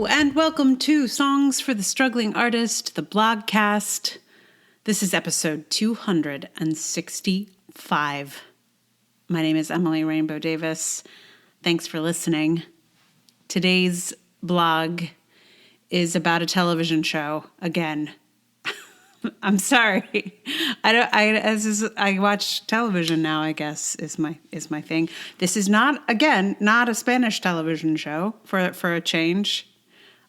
Hello, and welcome to Songs for the Struggling Artist, the blogcast. This is episode 265. My name is Emily Rainbow Davis. Thanks for listening. Today's blog is about a television show again. I'm sorry. I watch television now, I guess, is my thing. This is not a Spanish television show for a change,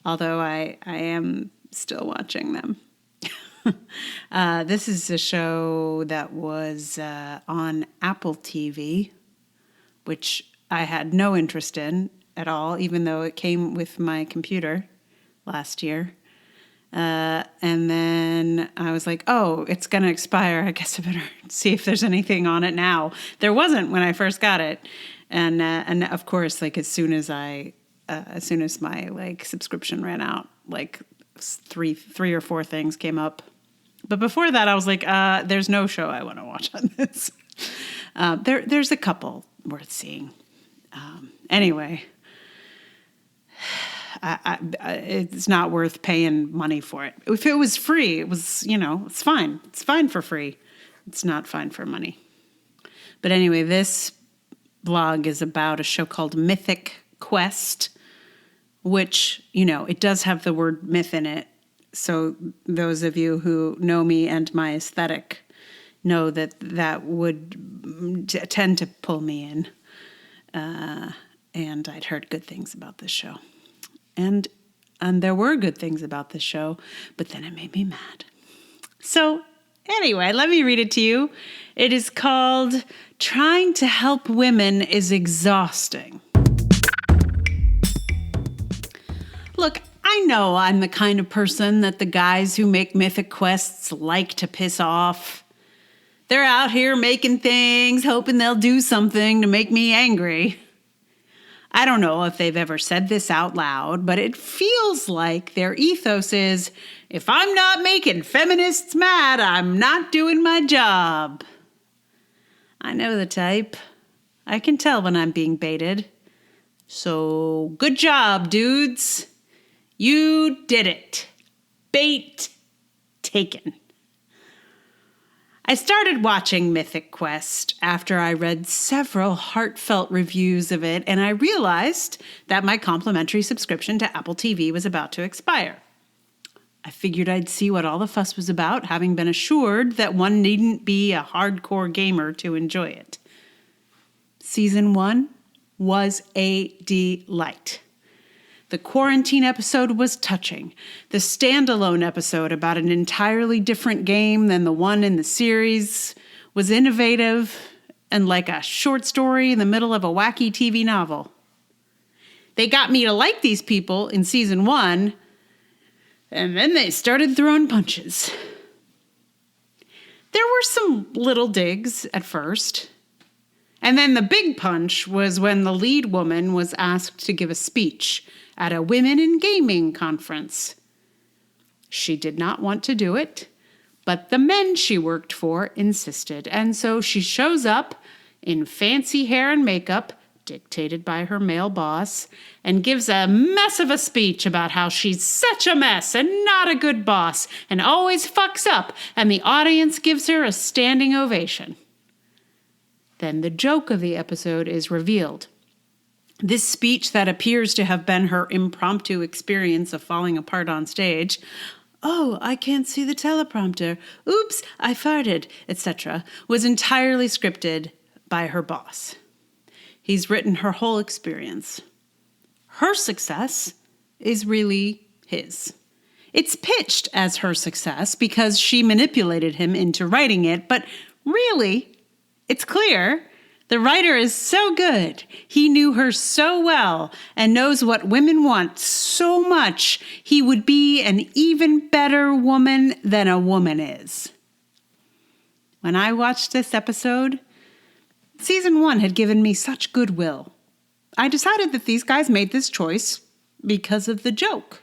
although I am still watching them. This is a show that was on Apple TV, which I had no interest in at all, even though it came with my computer last year. And then I was like, oh, it's going to expire. I guess I better see if there's anything on it now. There wasn't when I first got it. And of course, like as soon as my subscription ran out, like three or four things came up. But before that, I was like, there's no show I want to watch on this. There's a couple worth seeing. Anyway, it's not worth paying money for it. If it was free, it was, it's fine. It's fine for free. It's not fine for money. But anyway, this blog is about a show called Mythic Quest, which, it does have the word myth in it. So those of you who know me and my aesthetic know that would tend to pull me in. And I'd heard good things about this show. And there were good things about this show, but then it made me mad. So anyway, let me read it to you. It is called Trying to Help Women is Exhausting. Look, I know I'm the kind of person that the guys who make Mythic Quests like to piss off. They're out here making things, hoping they'll do something to make me angry. I don't know if they've ever said this out loud, but it feels like their ethos is, if I'm not making feminists mad, I'm not doing my job. I know the type. I can tell when I'm being baited. So, good job, dudes. You did it. Bait taken. I started watching Mythic Quest after I read several heartfelt reviews of it, and I realized that my complimentary subscription to Apple TV was about to expire. I figured I'd see what all the fuss was about, having been assured that one needn't be a hardcore gamer to enjoy it. Season 1 was a delight. The quarantine episode was touching. The standalone episode about an entirely different game than the one in the series was innovative and like a short story in the middle of a wacky TV novel. They got me to like these people in season 1, and then they started throwing punches. There were some little digs at first. And then the big punch was when the lead woman was asked to give a speech at a Women in Gaming conference. She did not want to do it, but the men she worked for insisted, and so she shows up in fancy hair and makeup, dictated by her male boss, and gives a mess of a speech about how she's such a mess and not a good boss and always fucks up, and the audience gives her a standing ovation. Then the joke of the episode is revealed. This speech that appears to have been her impromptu experience of falling apart on stage, oh, I can't see the teleprompter, oops, I farted, etc., was entirely scripted by her boss. He's written her whole experience. Her success is really his. It's pitched as her success because she manipulated him into writing it, but really, it's clear the writer is so good, he knew her so well, and knows what women want so much, he would be an even better woman than a woman is. When I watched this episode, season 1 had given me such goodwill. I decided that these guys made this choice because of the joke.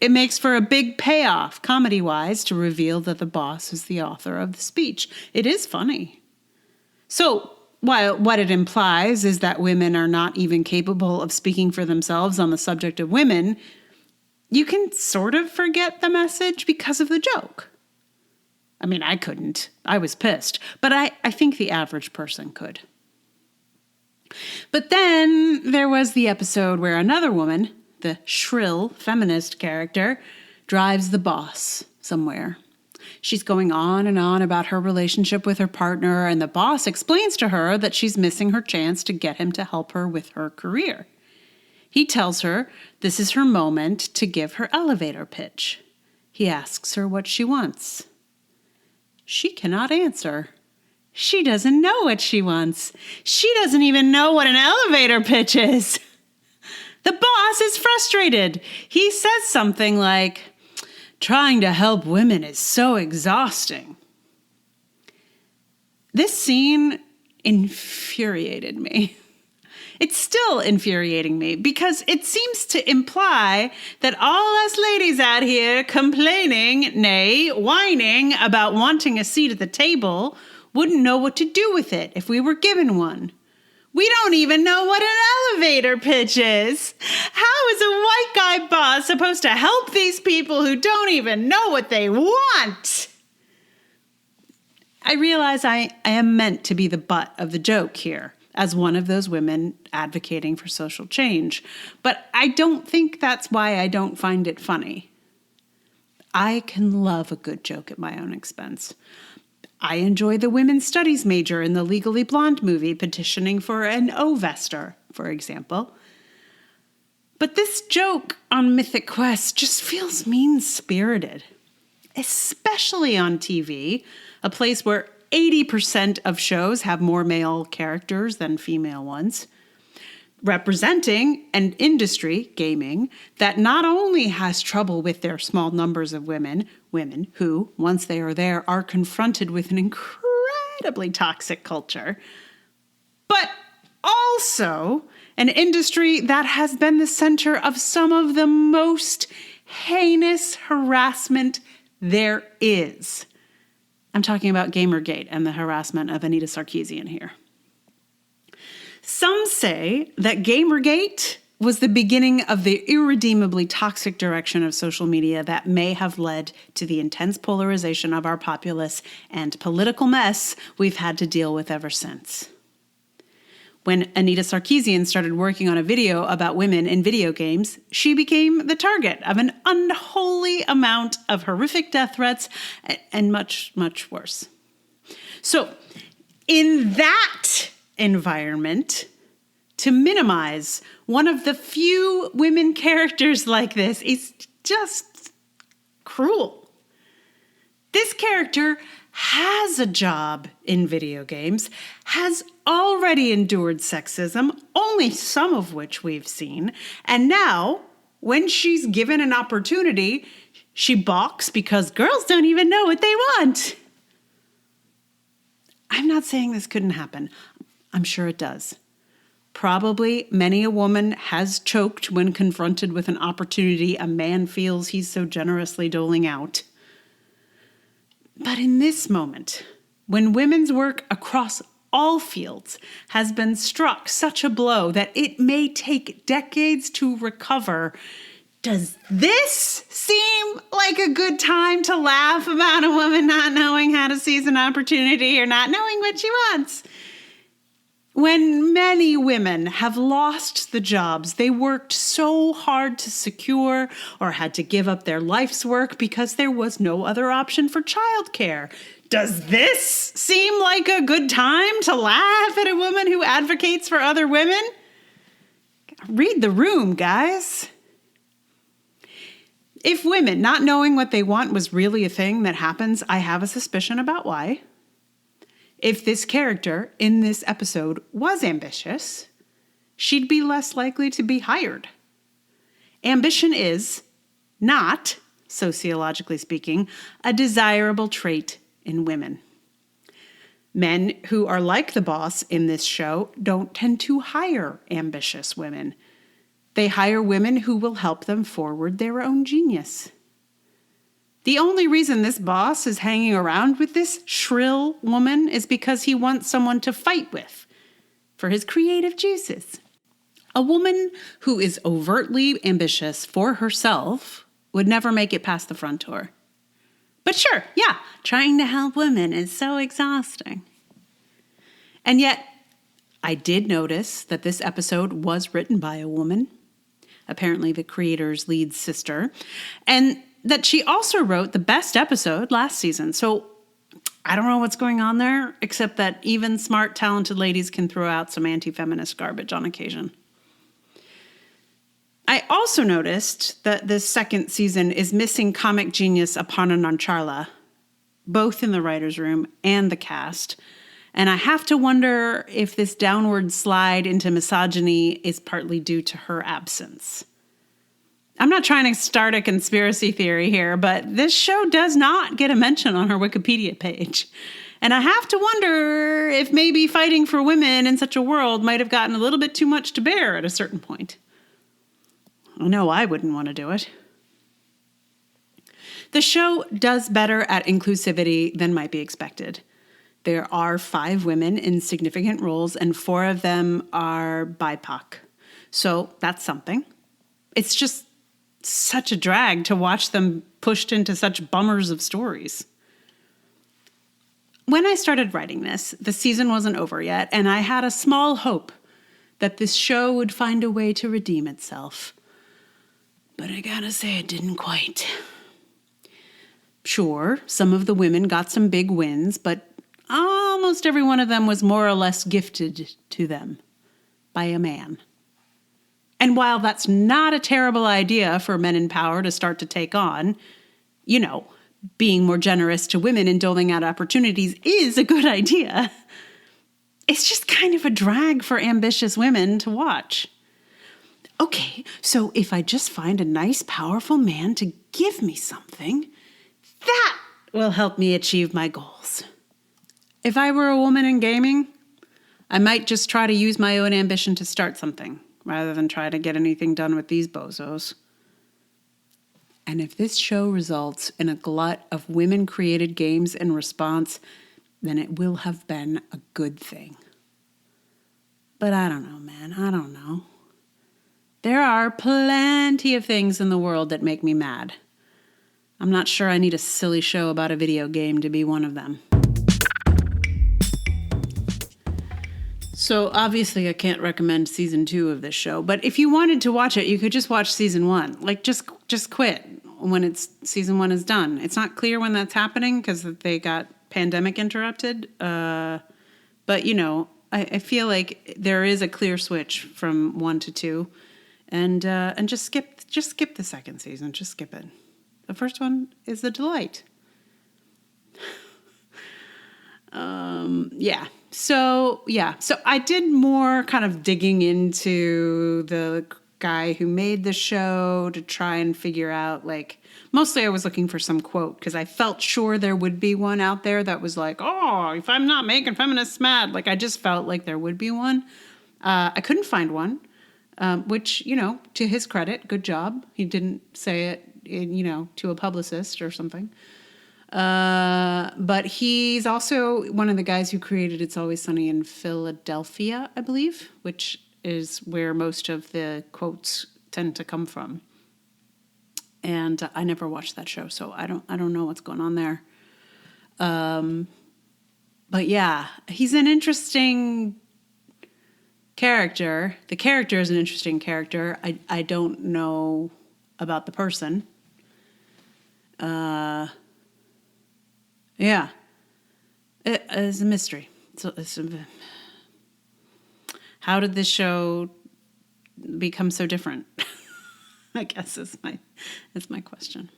It makes for a big payoff, comedy-wise, to reveal that the boss is the author of the speech. It is funny. So, while what it implies is that women are not even capable of speaking for themselves on the subject of women, you can sort of forget the message because of the joke. I mean, I couldn't. I was pissed. But I think the average person could. But then there was the episode where another woman, the shrill feminist character, drives the boss somewhere. She's going on and on about her relationship with her partner, and the boss explains to her that she's missing her chance to get him to help her with her career. He tells her this is her moment to give her elevator pitch. He asks her what she wants. She cannot answer. She doesn't know what she wants. She doesn't even know what an elevator pitch is. The boss is frustrated. He says something like, "Trying to help women is so exhausting." This scene infuriated me. It's still infuriating me because it seems to imply that all us ladies out here complaining, nay, whining about wanting a seat at the table wouldn't know what to do with it if we were given one. We don't even know what an elevator pitch is. How is a white guy boss supposed to help these people who don't even know what they want? I realize I am meant to be the butt of the joke here, as one of those women advocating for social change. But I don't think that's why I don't find it funny. I can love a good joke at my own expense. I enjoy the women's studies major in the Legally Blonde movie petitioning for an O-vester, for example. But this joke on Mythic Quest just feels mean-spirited, especially on TV, a place where 80% of shows have more male characters than female ones, representing an industry, gaming, that not only has trouble with their small numbers of women who, once they are there, are confronted with an incredibly toxic culture, but also an industry that has been the center of some of the most heinous harassment there is. I'm talking about Gamergate and the harassment of Anita Sarkeesian here. Some say that Gamergate was the beginning of the irredeemably toxic direction of social media that may have led to the intense polarization of our populace and political mess we've had to deal with ever since. When Anita Sarkeesian started working on a video about women in video games, she became the target of an unholy amount of horrific death threats and much, much worse. So, in that environment, to minimize one of the few women characters like this is just cruel. This character has a job in video games, has already endured sexism, only some of which we've seen, and now, when she's given an opportunity, she balks because girls don't even know what they want. I'm not saying this couldn't happen. I'm sure it does. Probably many a woman has choked when confronted with an opportunity a man feels he's so generously doling out. But in this moment, when women's work across all fields has been struck such a blow that it may take decades to recover, does this seem like a good time to laugh about a woman not knowing how to seize an opportunity or not knowing what she wants? When many women have lost the jobs they worked so hard to secure or had to give up their life's work because there was no other option for childcare, does this seem like a good time to laugh at a woman who advocates for other women? Read the room, guys. If women not knowing what they want was really a thing that happens, I have a suspicion about why. If this character in this episode was ambitious, she'd be less likely to be hired. Ambition is not, sociologically speaking, a desirable trait in women. Men who are like the boss in this show don't tend to hire ambitious women. They hire women who will help them forward their own genius. The only reason this boss is hanging around with this shrill woman is because he wants someone to fight with, for his creative juices. A woman who is overtly ambitious for herself would never make it past the front door. But sure, yeah, trying to help women is so exhausting. And yet, I did notice that this episode was written by a woman, apparently the creator's lead sister, and that she also wrote the best episode last season. So I don't know what's going on there, except that even smart, talented ladies can throw out some anti-feminist garbage on occasion. I also noticed that this second season is missing comic genius Aparna Nancharla, both in the writer's room and the cast. And I have to wonder if this downward slide into misogyny is partly due to her absence. I'm not trying to start a conspiracy theory here, but this show does not get a mention on her Wikipedia page. And I have to wonder if maybe fighting for women in such a world might have gotten a little bit too much to bear at a certain point. I know I wouldn't want to do it. The show does better at inclusivity than might be expected. There are 5 women in significant roles, and 4 of them are BIPOC. So that's something. It's just such a drag to watch them pushed into such bummers of stories. When I started writing this, the season wasn't over yet, and I had a small hope that this show would find a way to redeem itself. But I gotta say, it didn't quite. Sure, some of the women got some big wins, but almost every one of them was more or less gifted to them by a man. And while that's not a terrible idea for men in power to start to take on, being more generous to women and doling out opportunities is a good idea. It's just kind of a drag for ambitious women to watch. Okay, so if I just find a nice, powerful man to give me something, that will help me achieve my goals. If I were a woman in gaming, I might just try to use my own ambition to start something, rather than try to get anything done with these bozos. And if this show results in a glut of women-created games in response, then it will have been a good thing. But I don't know, man. I don't know. There are plenty of things in the world that make me mad. I'm not sure I need a silly show about a video game to be one of them. So obviously I can't recommend season 2 of this show, but if you wanted to watch it, you could just watch season 1. Like just quit when season 1 is done. It's not clear when that's happening because they got pandemic interrupted. But I feel like there is a clear switch from 1 to 2, and just skip the second season. Just skip it. The first one is a delight. So I did more kind of digging into the guy who made the show to try and figure out, mostly I was looking for some quote because I felt sure there would be one out there that was like, oh, if I'm not making feminists mad, I just felt like there would be one. I couldn't find one, which, to his credit, good job. He didn't say it, to a publicist or something. But he's also one of the guys who created It's Always Sunny in Philadelphia, I believe, which is where most of the quotes tend to come from. And I never watched that show, so I don't know what's going on there. But yeah, he's an interesting character. The character is an interesting character. I don't know about the person. Yeah, it is a mystery. How did this show become so different? I guess is my question.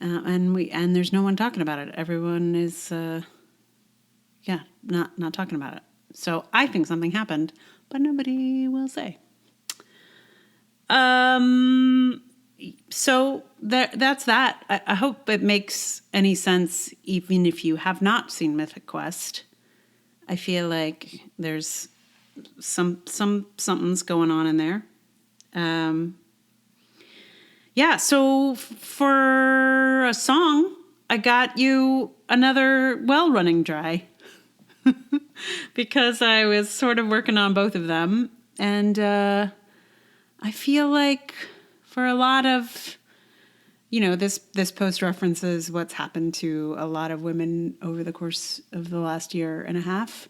And there's no one talking about it. Everyone is, not talking about it. So I think something happened, but nobody will say. So that's that. I hope it makes any sense, even if you have not seen Mythic Quest. I feel like there's something's going on in there. So for a song, I got you another well running dry. because I was sort of working on both of them. And I feel like for a lot of, this post references what's happened to a lot of women over the course of the last year and a half.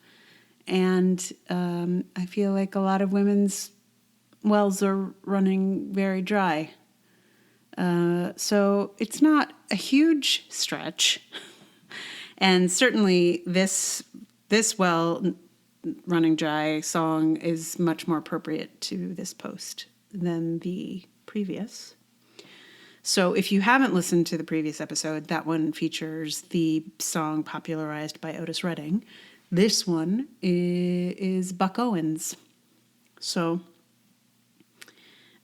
And I feel like a lot of women's wells are running very dry. So it's not a huge stretch. And certainly this well running dry song is much more appropriate to this post than the previous. So if you haven't listened to the previous episode, that one features the song popularized by Otis Redding. This one is Buck Owens. So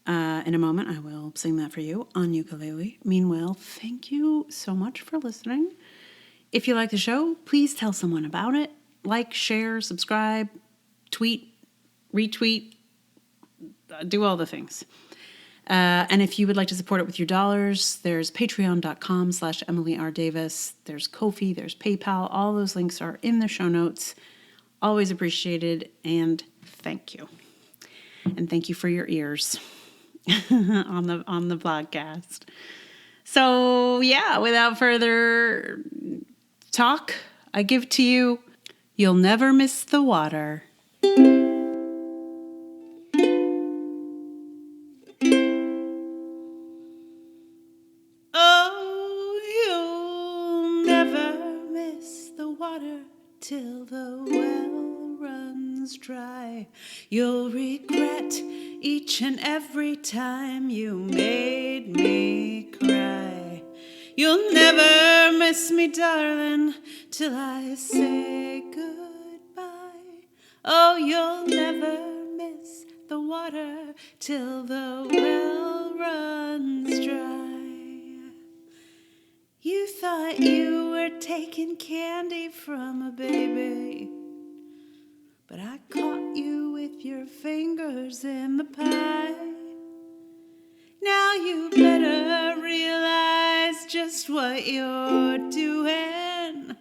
in a moment, I will sing that for you on ukulele. Meanwhile, thank you so much for listening. If you like the show, please tell someone about it. Like, share, subscribe, tweet, retweet, do all the things. And if you would like to support it with your dollars, there's patreon.com/Emily R. Davis. There's Ko-fi, there's PayPal. All those links are in the show notes. Always appreciated, and thank you. And thank you for your ears on the podcast. So yeah, without further talk, I give to you, You'll Never Miss the Water. Oh, you'll never miss the water till the well runs dry. You'll regret each and every time you made me cry. You'll never miss me, darling, till I say goodbye. Oh, you'll never miss the water till the well runs dry. You thought you were taking candy from a baby, but I caught you with your fingers in the pie. Now you better realize just what you're doing,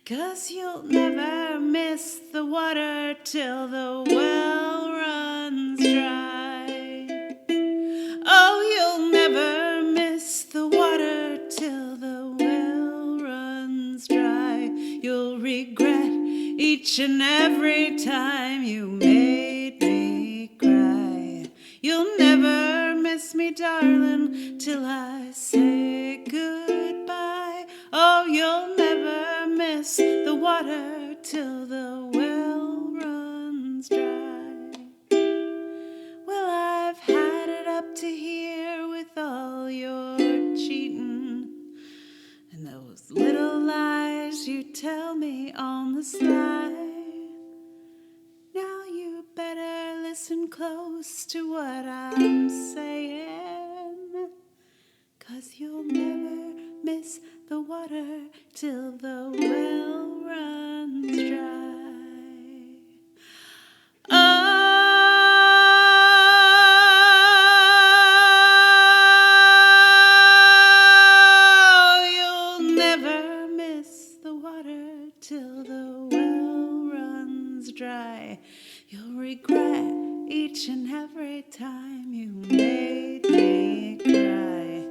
'cause you'll never miss the water till the well runs dry. Oh, you'll never miss the water till the well runs dry. You'll regret each and every time you made me cry. You'll never miss me, darling, till I say goodbye. Oh, you'll never miss the water till the well runs dry. Well, I've had it up to here with all your cheating and those little lies you tell me on the sly. Now you better listen close to what I'm saying, 'cause you'll never miss the water till the well runs dry. Oh, you'll never miss the water till the well runs dry. You'll regret each and every time you made me cry.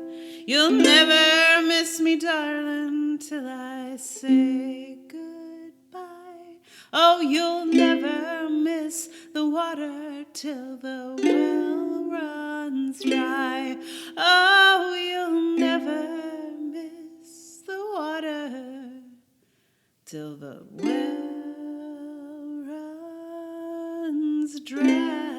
You'll never miss me, darling, till I say goodbye. Oh, you'll never miss the water till the well runs dry. Oh, you'll never miss the water till the well runs dry.